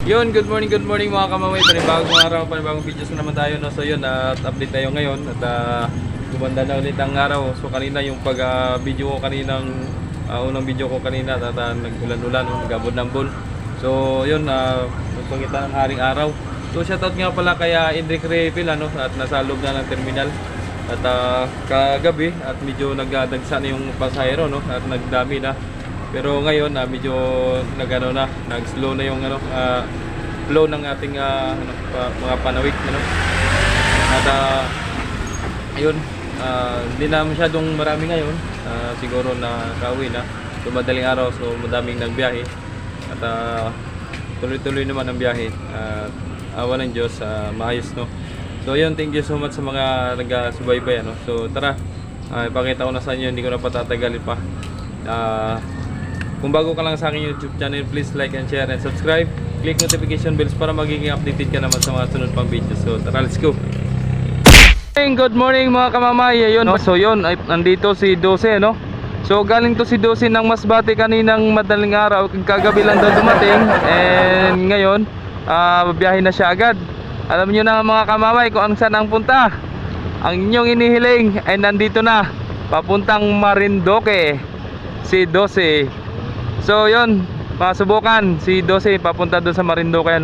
Yun, good morning mga kamamay. Panibagong araw, panibagong videos na naman tayo. No? So yun, update tayo ngayon. At gumanda na ulit ang araw. So kanina yung pag-video ko kaninang, unang video ko kanina, at nag-ulan-ulan, nag-abot ng bol. So yun, nagpangita ng haring araw. So shoutout nga pala kaya Indrick Refill, at nasa loob na ng terminal. At kagabi, at medyo nagdagsa na yung pasahero, no? At nagdami na. Pero ngayon medyo nag-slow na yung flow ng ating mga panawik, At ayun, hindi na masyadong marami ngayon. Siguro na kauwi na. So madaling araw, so madaming nagbiyahe. At tuloy-tuloy naman ang biyahe. Awa ng Diyos, maayos, no. So yun, thank you so much sa mga nagsubaybay, So tara, ipakita ko na sa inyo, hindi ko na patatagalin pa. Kung bago ka lang sa aking YouTube channel, please like and share and subscribe. Click notification bells para magiging updated ka naman sa mga sunod pang videos. So tara, let's go. Good morning mga kamamay. Ayun, so yun, nandito si Dose, So galing to si Dose ng Masbate kaninang madaling araw. Kagabi lang daw dumating. And ngayon, biyahe na siya agad. Alam niyo na mga kamamay kung saan ang punta. Ang inyong inihiling ay nandito na, papuntang Marinduque, si Dose. So yun, masubukan si Dose papunta doon sa Marinduque,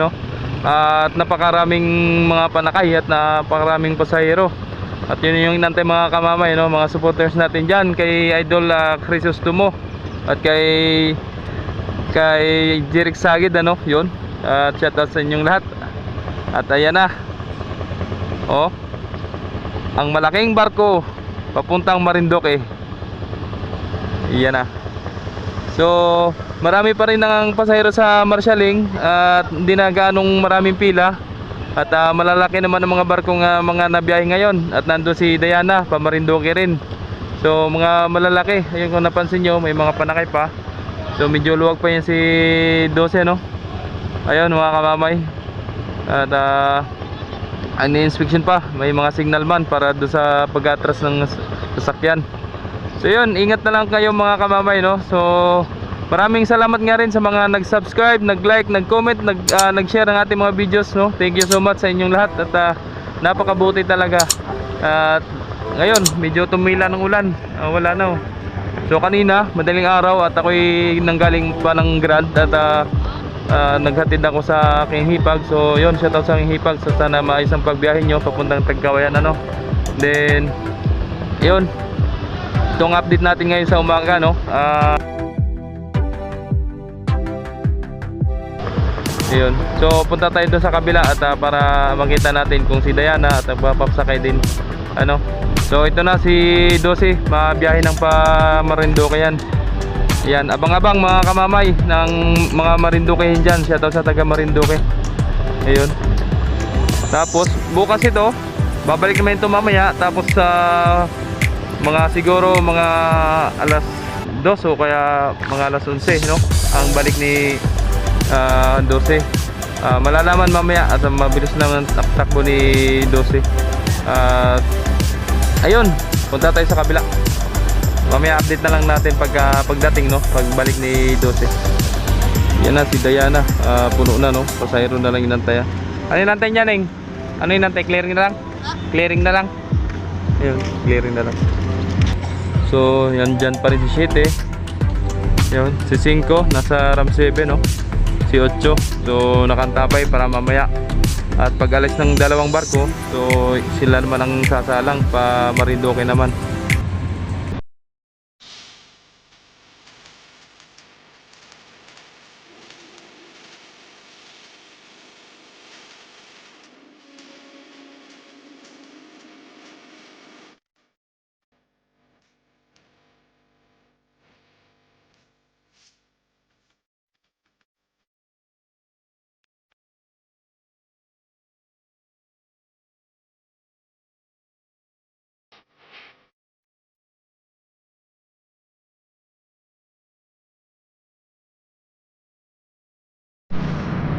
At napakaraming mga panakay at napakaraming pasahero. At yun yung inantay mga kamamay, mga supporters natin dyan, kay Idol Crisostomo at kay Jeric Sagid, yun. At shoutout sa inyong lahat. At ayan na, ang malaking barko papuntang Marinduque. Iyan na. So marami pa rin ang pasahero sa Marshaling at hindi na ganong maraming pila. At malalaki naman ang mga barkong mga nabiyahe ngayon. At nandun si Diana, pa Marinduque rin. So mga malalaki, ayun kung napansin nyo, may mga panakay pa. So medyo luwag pa yan si Dose, Ayun mga kamamay. At ang inspection pa, may mga signal man para do sa pag-atras ng sasakyan. So yun, ingat na lang kayo mga kamamay, So maraming salamat nga rin sa mga nag-subscribe, nag-like, nag-comment, nag-share ng ating mga videos, Thank you so much sa inyong lahat. At napakabuti talaga. At ngayon, medyo tumila ng ulan, wala na. So kanina, madaling araw, at ako'y nanggaling pa ng Grand. At naghatid ako sa aking hipag. So yun, shoutout sa aking hipag. So sana maayos ang pagbiyahe nyo papuntang Tagkawayan, Then yun, itong update natin ngayon sa umaga, Ayun. So punta tayo doon sa kabila at para makita natin kung si Diana at magpapasakay din, So ito na si Dose, mabiyahe ng pa Marinduque yan. Yan, abang-abang mga kamamay ng mga Marinduque dyan. Shoutout sa taga Marinduque. Ayun. Tapos bukas ito, babalik naman ito mamaya. Tapos sa siguro mga alas 2 o kaya mga alas 11, ang balik ni Dose. Malalaman mamaya at mabilis naman takbo ni Dose. Ayun, punta tayo sa kabila. Mamaya update na lang natin pagdating, pagbalik ni Dose. Yan na si Diana, puno na, pasahero na lang inantay. Ano inantay niya, Neng? Ano inantay? Clearing na lang? Clearing na lang. Ayun, clearing na lang. So yan, dyan pa rin si 7. Yun, si 5 nasa RAM 7, si 8 so nakantapay para mamaya. At pag alis ng dalawang barko, so sila naman ang sasalang pa Marinduque naman.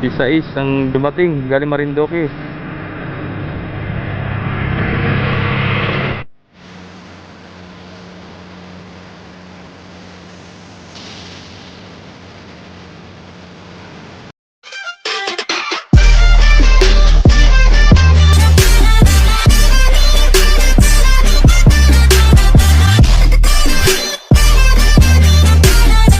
Si Sais ang dumating galing Marinduque.